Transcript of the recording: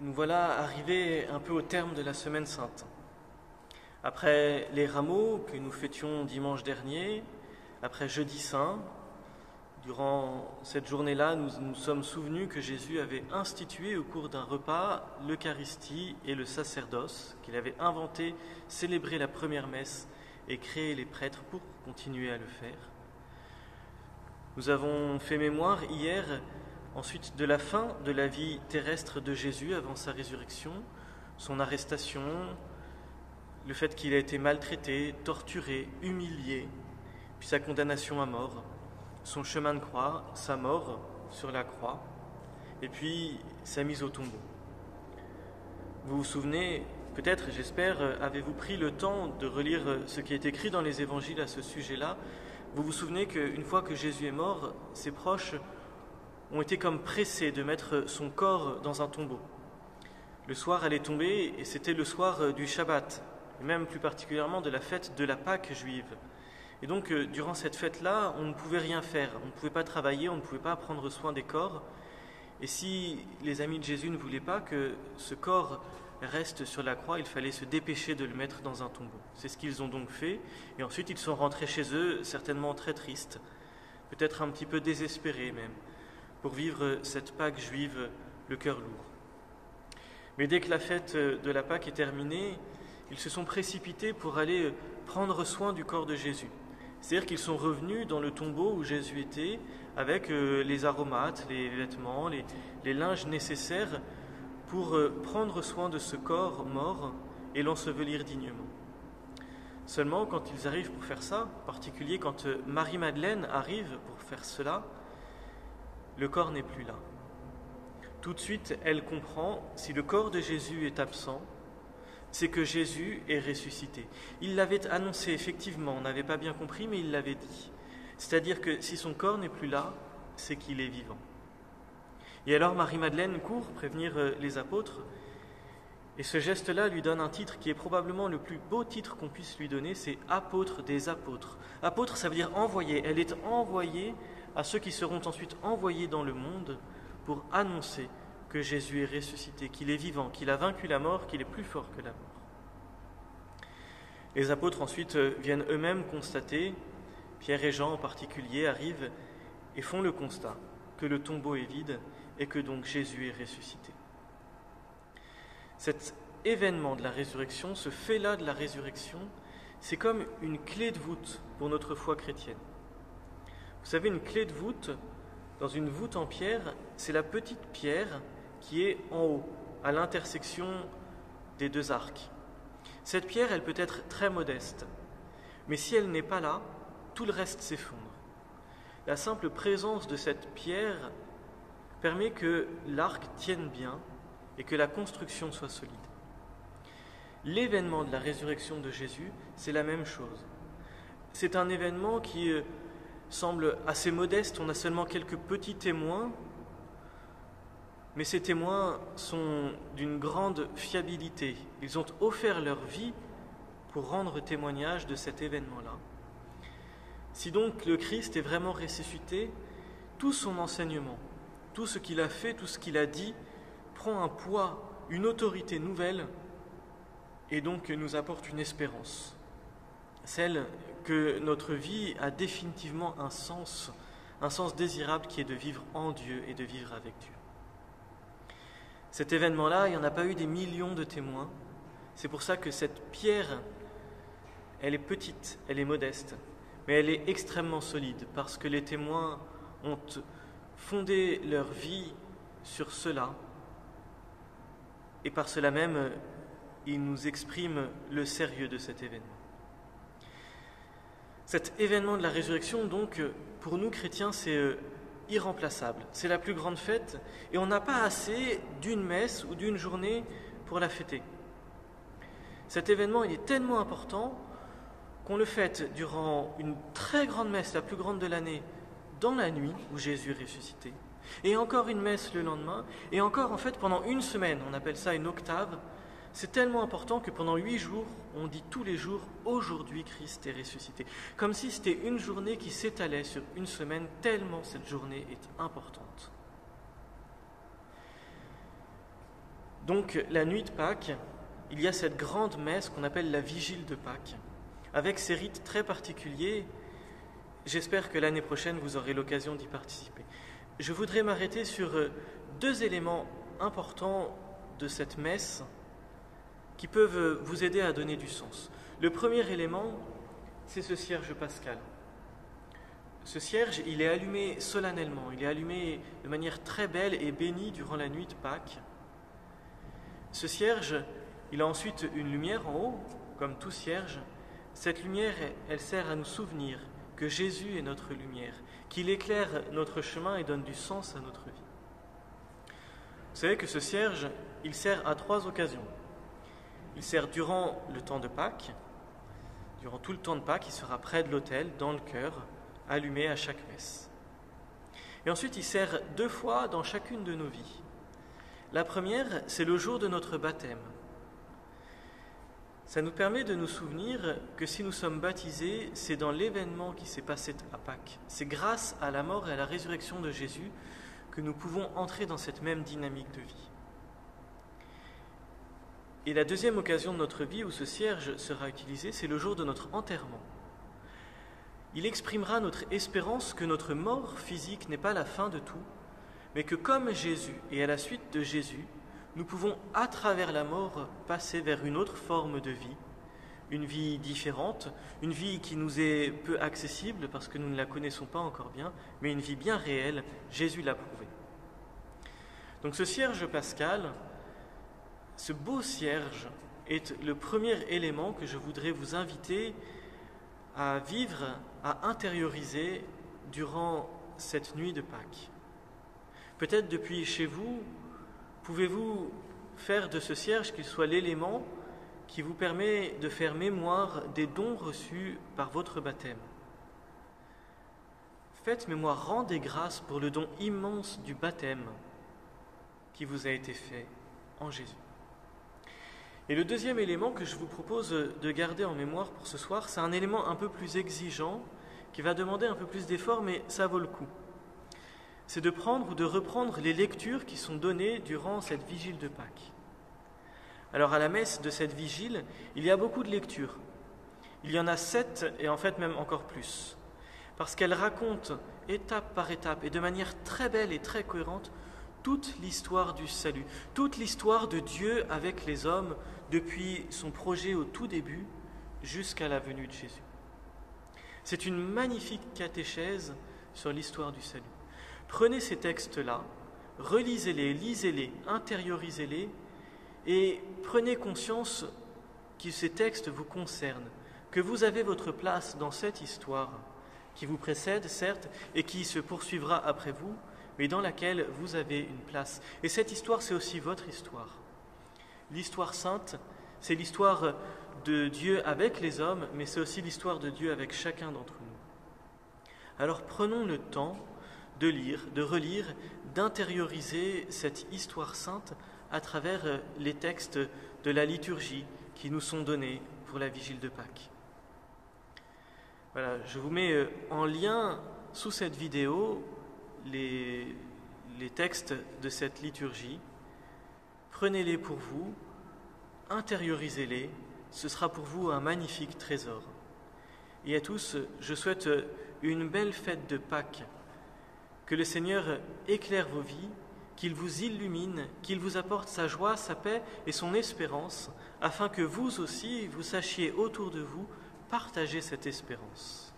Nous voilà arrivés un peu au terme de la Semaine Sainte. Après les rameaux que nous fêtions dimanche dernier, après Jeudi Saint, durant cette journée-là, nous nous sommes souvenus que Jésus avait institué au cours d'un repas l'Eucharistie et le sacerdoce, qu'il avait inventé, célébré la première messe et créé les prêtres pour continuer à le faire. Nous avons fait mémoire hier ensuite de la fin de la vie terrestre de Jésus avant sa résurrection, son arrestation, le fait qu'il a été maltraité, torturé, humilié, puis sa condamnation à mort, son chemin de croix, sa mort sur la croix, et puis sa mise au tombeau. Vous vous souvenez, peut-être, j'espère, avez-vous pris le temps de relire ce qui est écrit dans les évangiles à ce sujet-là. Vous vous souvenez qu'une fois que Jésus est mort, ses proches ont été comme pressés de mettre son corps dans un tombeau. Le soir allait tomber et c'était le soir du Shabbat, et même plus particulièrement de la fête de la Pâque juive. Et donc, durant cette fête-là, on ne pouvait rien faire, on ne pouvait pas travailler, on ne pouvait pas prendre soin des corps. Et si les amis de Jésus ne voulaient pas que ce corps reste sur la croix, il fallait se dépêcher de le mettre dans un tombeau. C'est ce qu'ils ont donc fait, et ensuite ils sont rentrés chez eux, certainement très tristes, peut-être un petit peu désespérés même, pour vivre cette Pâque juive le cœur lourd. Mais dès que la fête de la Pâque est terminée, ils se sont précipités pour aller prendre soin du corps de Jésus. C'est-à-dire qu'ils sont revenus dans le tombeau où Jésus était avec les aromates, les vêtements, les linges nécessaires pour prendre soin de ce corps mort et l'ensevelir dignement. Seulement, quand ils arrivent pour faire ça, en particulier quand Marie-Madeleine arrive pour faire cela, le corps n'est plus là. Tout de suite, elle comprend, si le corps de Jésus est absent, c'est que Jésus est ressuscité. Il l'avait annoncé, effectivement, on n'avait pas bien compris, mais il l'avait dit. C'est-à-dire que si son corps n'est plus là, c'est qu'il est vivant. Et alors Marie-Madeleine court prévenir les apôtres, et ce geste-là lui donne un titre qui est probablement le plus beau titre qu'on puisse lui donner, c'est apôtre des apôtres. Apôtre, ça veut dire envoyé. Elle est envoyée à ceux qui seront ensuite envoyés dans le monde pour annoncer que Jésus est ressuscité, qu'il est vivant, qu'il a vaincu la mort, qu'il est plus fort que la mort. Les apôtres ensuite viennent eux-mêmes constater, Pierre et Jean en particulier arrivent et font le constat que le tombeau est vide et que donc Jésus est ressuscité. Cet événement de la résurrection, ce fait-là de la résurrection, c'est comme une clé de voûte pour notre foi chrétienne. Vous savez, une clé de voûte, dans une voûte en pierre, c'est la petite pierre qui est en haut, à l'intersection des deux arcs. Cette pierre, elle peut être très modeste, mais si elle n'est pas là, tout le reste s'effondre. La simple présence de cette pierre permet que l'arc tienne bien et que la construction soit solide. L'événement de la résurrection de Jésus, c'est la même chose. C'est un événement qui semble assez modeste, on a seulement quelques petits témoins, mais ces témoins sont d'une grande fiabilité. Ils ont offert leur vie pour rendre témoignage de cet événement-là. Si donc le Christ est vraiment ressuscité, tout son enseignement, tout ce qu'il a fait, tout ce qu'il a dit, prend un poids, une autorité nouvelle, et donc nous apporte une espérance. Celle que notre vie a définitivement un sens désirable qui est de vivre en Dieu et de vivre avec Dieu. Cet événement-là, il n'y en a pas eu des millions de témoins. C'est pour ça que cette pierre, elle est petite, elle est modeste, mais elle est extrêmement solide, parce que les témoins ont fondé leur vie sur cela, et par cela même, ils nous expriment le sérieux de cet événement. Cet événement de la résurrection, donc, pour nous chrétiens, c'est irremplaçable. C'est la plus grande fête et on n'a pas assez d'une messe ou d'une journée pour la fêter. Cet événement, il est tellement important qu'on le fête durant une très grande messe, la plus grande de l'année, dans la nuit où Jésus est ressuscité, et encore une messe le lendemain, et encore en fait pendant une semaine, on appelle ça une octave. C'est tellement important que pendant 8 jours, on dit tous les jours « Aujourd'hui Christ est ressuscité ». Comme si c'était une journée qui s'étalait sur une semaine, tellement cette journée est importante. Donc la nuit de Pâques, il y a cette grande messe qu'on appelle la Vigile de Pâques, avec ces rites très particuliers. J'espère que l'année prochaine, vous aurez l'occasion d'y participer. Je voudrais m'arrêter sur 2 éléments importants de cette messe qui peuvent vous aider à donner du sens. Le premier élément, c'est ce cierge pascal. Ce cierge, il est allumé solennellement, il est allumé de manière très belle et bénie durant la nuit de Pâques. Ce cierge, il a ensuite une lumière en haut, comme tout cierge. Cette lumière, elle sert à nous souvenir que Jésus est notre lumière, qu'il éclaire notre chemin et donne du sens à notre vie. Vous savez que ce cierge, il sert à 3 occasions. Il sert durant le temps de Pâques. Durant tout le temps de Pâques, il sera près de l'autel, dans le cœur, allumé à chaque messe. Et ensuite, il sert 2 fois dans chacune de nos vies. La première, c'est le jour de notre baptême. Ça nous permet de nous souvenir que si nous sommes baptisés, c'est dans l'événement qui s'est passé à Pâques. C'est grâce à la mort et à la résurrection de Jésus que nous pouvons entrer dans cette même dynamique de vie. Et la deuxième occasion de notre vie où ce cierge sera utilisé, c'est le jour de notre enterrement. Il exprimera notre espérance que notre mort physique n'est pas la fin de tout, mais que comme Jésus et à la suite de Jésus, nous pouvons à travers la mort passer vers une autre forme de vie, une vie différente, une vie qui nous est peu accessible parce que nous ne la connaissons pas encore bien, mais une vie bien réelle, Jésus l'a prouvé. Donc ce cierge pascal, ce beau cierge est le premier élément que je voudrais vous inviter à vivre, à intérioriser durant cette nuit de Pâques. Peut-être depuis chez vous, pouvez-vous faire de ce cierge qu'il soit l'élément qui vous permet de faire mémoire des dons reçus par votre baptême. Faites mémoire, rendez grâce pour le don immense du baptême qui vous a été fait en Jésus. Et le deuxième élément que je vous propose de garder en mémoire pour ce soir, c'est un élément un peu plus exigeant, qui va demander un peu plus d'effort, mais ça vaut le coup. C'est de prendre ou de reprendre les lectures qui sont données durant cette vigile de Pâques. Alors à la messe de cette vigile, il y a beaucoup de lectures. Il y en a 7 et en fait même encore plus. Parce qu'elles racontent étape par étape et de manière très belle et très cohérente toute l'histoire du salut, toute l'histoire de Dieu avec les hommes depuis son projet au tout début jusqu'à la venue de Jésus. C'est une magnifique catéchèse sur l'histoire du salut. Prenez ces textes-là, relisez-les, lisez-les, intériorisez-les et prenez conscience que ces textes vous concernent, que vous avez votre place dans cette histoire qui vous précède, certes, et qui se poursuivra après vous, mais dans laquelle vous avez une place. Et cette histoire, c'est aussi votre histoire. L'histoire sainte, c'est l'histoire de Dieu avec les hommes, mais c'est aussi l'histoire de Dieu avec chacun d'entre nous. Alors prenons le temps de lire, de relire, d'intérioriser cette histoire sainte à travers les textes de la liturgie qui nous sont donnés pour la vigile de Pâques. Voilà, je vous mets en lien sous cette vidéo les textes de cette liturgie. Prenez-les pour vous, intériorisez-les, ce sera pour vous un magnifique trésor. Et à tous, je souhaite une belle fête de Pâques, que le Seigneur éclaire vos vies, qu'il vous illumine, qu'il vous apporte sa joie, sa paix et son espérance, afin que vous aussi, vous sachiez autour de vous partager cette espérance.